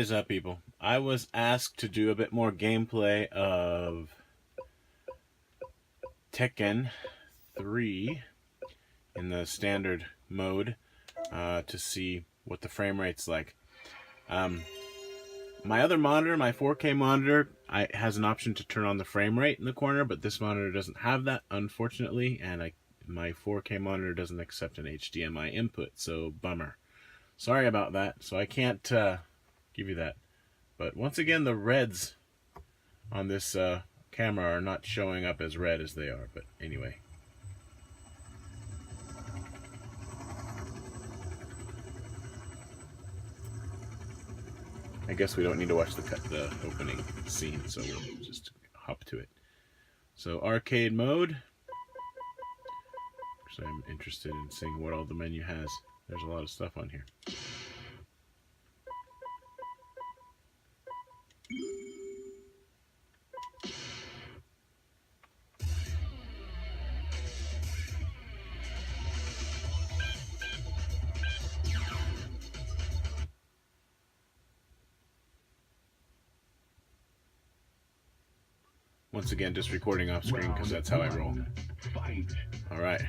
is up, people? I was asked to do a bit more gameplay of Tekken 3 in the standard mode to see what the frame rate's like. My other monitor, my 4K monitor, has an option to turn on the frame rate in the corner, but this monitor doesn't have that, unfortunately, and my 4K monitor doesn't accept an HDMI input, so bummer. Sorry about that, so I can't give you that. But once again, the reds on this camera are not showing up as red as they are, but anyway. I guess we don't need to watch the opening scene, so we'll just hop to it. So arcade mode. So I'm interested in seeing what all the menu has. There's a lot of stuff on here. Once again, just recording off screen because that's how I roll. All right.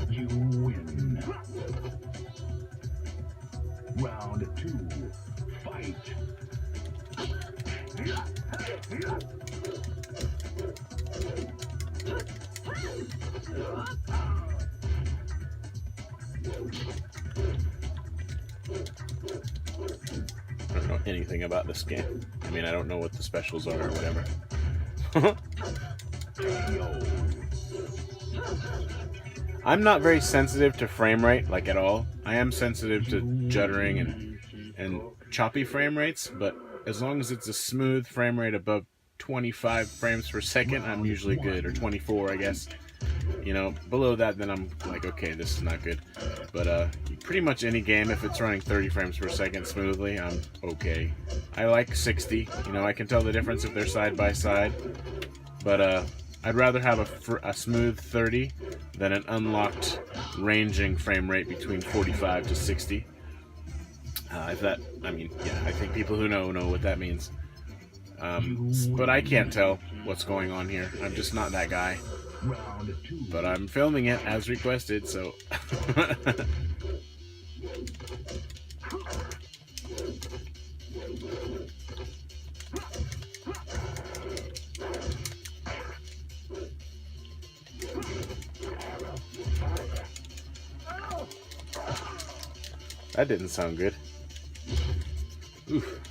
You win. Round 2, fight. I don't know anything about this game. I mean, I don't know what the specials are or whatever. I'm not very sensitive to frame rate, like at all. I am sensitive to juddering and choppy frame rates, but as long as it's a smooth frame rate above 25 frames per second, I'm usually good, or 24, I guess. You know, below that, then I'm like, okay, this is not good. But pretty much any game, if it's running 30 frames per second smoothly, I'm okay. I like 60. You know, I can tell the difference if they're side by side. But I'd rather have a smooth 30 than an unlocked ranging frame rate between 45 to 60. I think people who know what that means. But I can't tell what's going on here. I'm just not that guy. But I'm filming it as requested, so... That didn't sound good. Oof.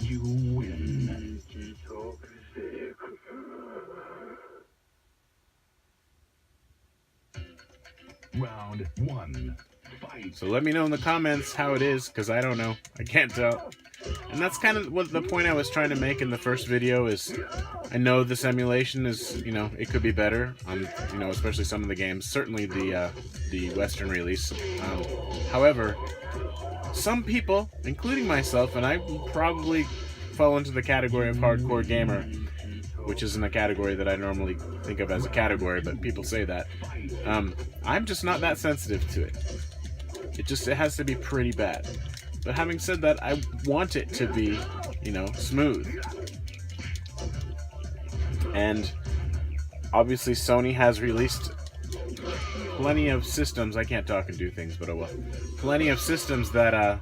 You win. Round 1, fight. So let me know in the comments how it is, because I don't know. I can't tell. And that's kind of what the point I was trying to make in the first video is, I know this emulation is, you know, it could be better on, you know, especially some of the games, certainly the Western release. However, some people, including myself, and I probably fall into the category of hardcore gamer, which isn't a category that I normally think of as a category, but people say that. I'm just not that sensitive to it. It has to be pretty bad. But having said that, I want it to be, you know, smooth. And obviously Sony has released plenty of systems, I can't talk and do things, but oh well. Plenty of systems that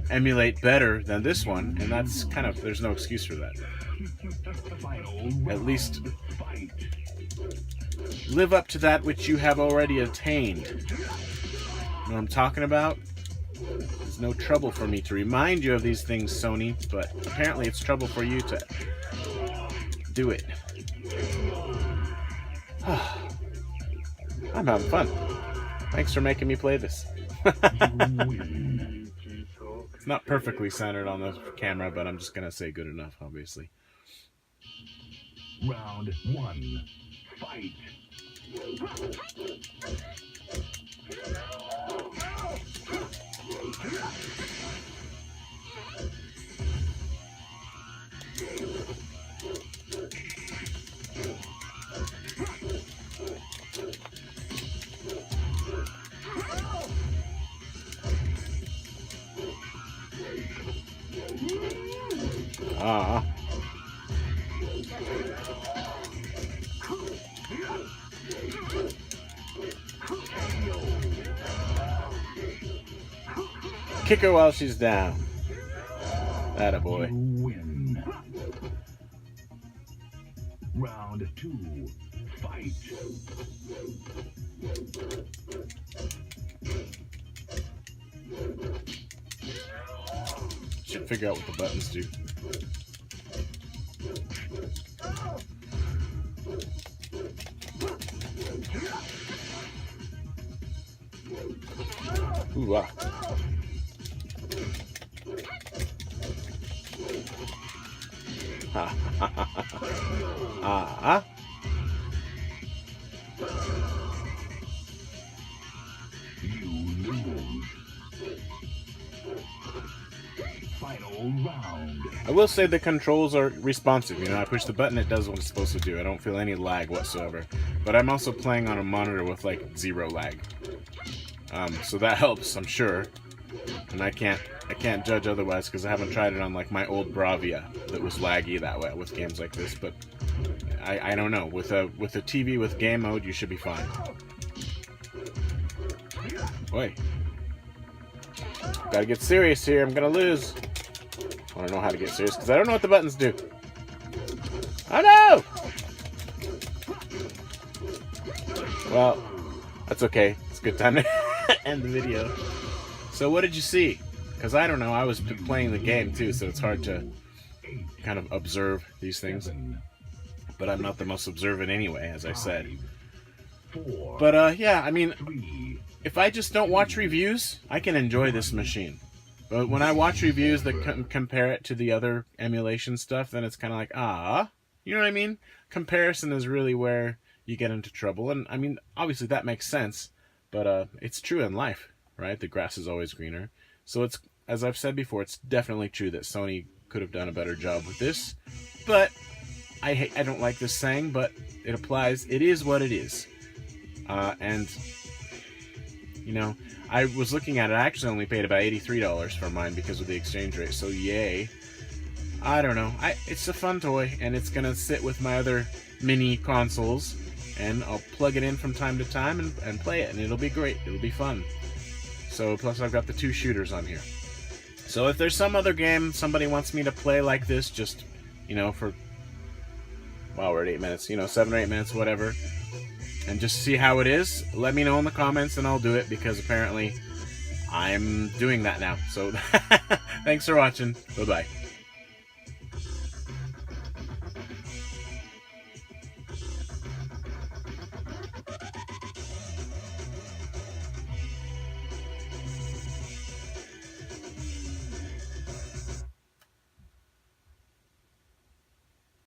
emulate better than this one, and that's kind of, there's no excuse for that. At least live up to that which you have already attained. You know what I'm talking about? There's no trouble for me to remind you of these things, Sony, but apparently it's trouble for you to do it. I'm having fun. Thanks for making me play this. It's not perfectly centered on the camera, but I'm just gonna say good enough, obviously. Round 1. Fight. Ah. Kick her while she's down. Atta boy. You win. Round 2. Fight. Should figure out what the buttons do. Ooh, ah. Ah. You lose. Final round. I will say the controls are responsive. You know, I push the button, it does what it's supposed to do. I don't feel any lag whatsoever. But I'm also playing on a monitor with like 0 lag. So that helps, I'm sure. And I can't judge otherwise because I haven't tried it on like my old Bravia that was laggy that way with games like this. But I don't know. With a TV with game mode, you should be fine. Boy, gotta get serious here. I'm gonna lose. I don't know how to get serious because I don't know what the buttons do. Oh no! Well, that's okay. It's a good time to end the video. So what did you see? Because I don't know. I was playing the game too, so it's hard to kind of observe these things. But I'm not the most observant anyway, as I said. But yeah, I mean, if I just don't watch reviews, I can enjoy this machine. But when I watch reviews that compare it to the other emulation stuff, then it's kind of like, you know what I mean? Comparison is really where you get into trouble. And I mean, obviously that makes sense, but it's true in life, right? The grass is always greener. So it's, as I've said before, it's definitely true that Sony could have done a better job with this. But I don't like this saying, but it applies. It is what it is. And, you know, I was looking at it. I actually only paid about $83 for mine because of the exchange rate. So, yay. I don't know. It's a fun toy, and it's going to sit with my other mini consoles. And I'll plug it in from time to time and play it, and it'll be great. It'll be fun. So, plus I've got the 2 shooters on here. So if there's some other game somebody wants me to play like this, just, you know, for, well, we're at 8 minutes, you know, 7 or 8 minutes, whatever, and just see how it is, let me know in the comments and I'll do it, because apparently I'm doing that now. So, thanks for watching. Bye-bye.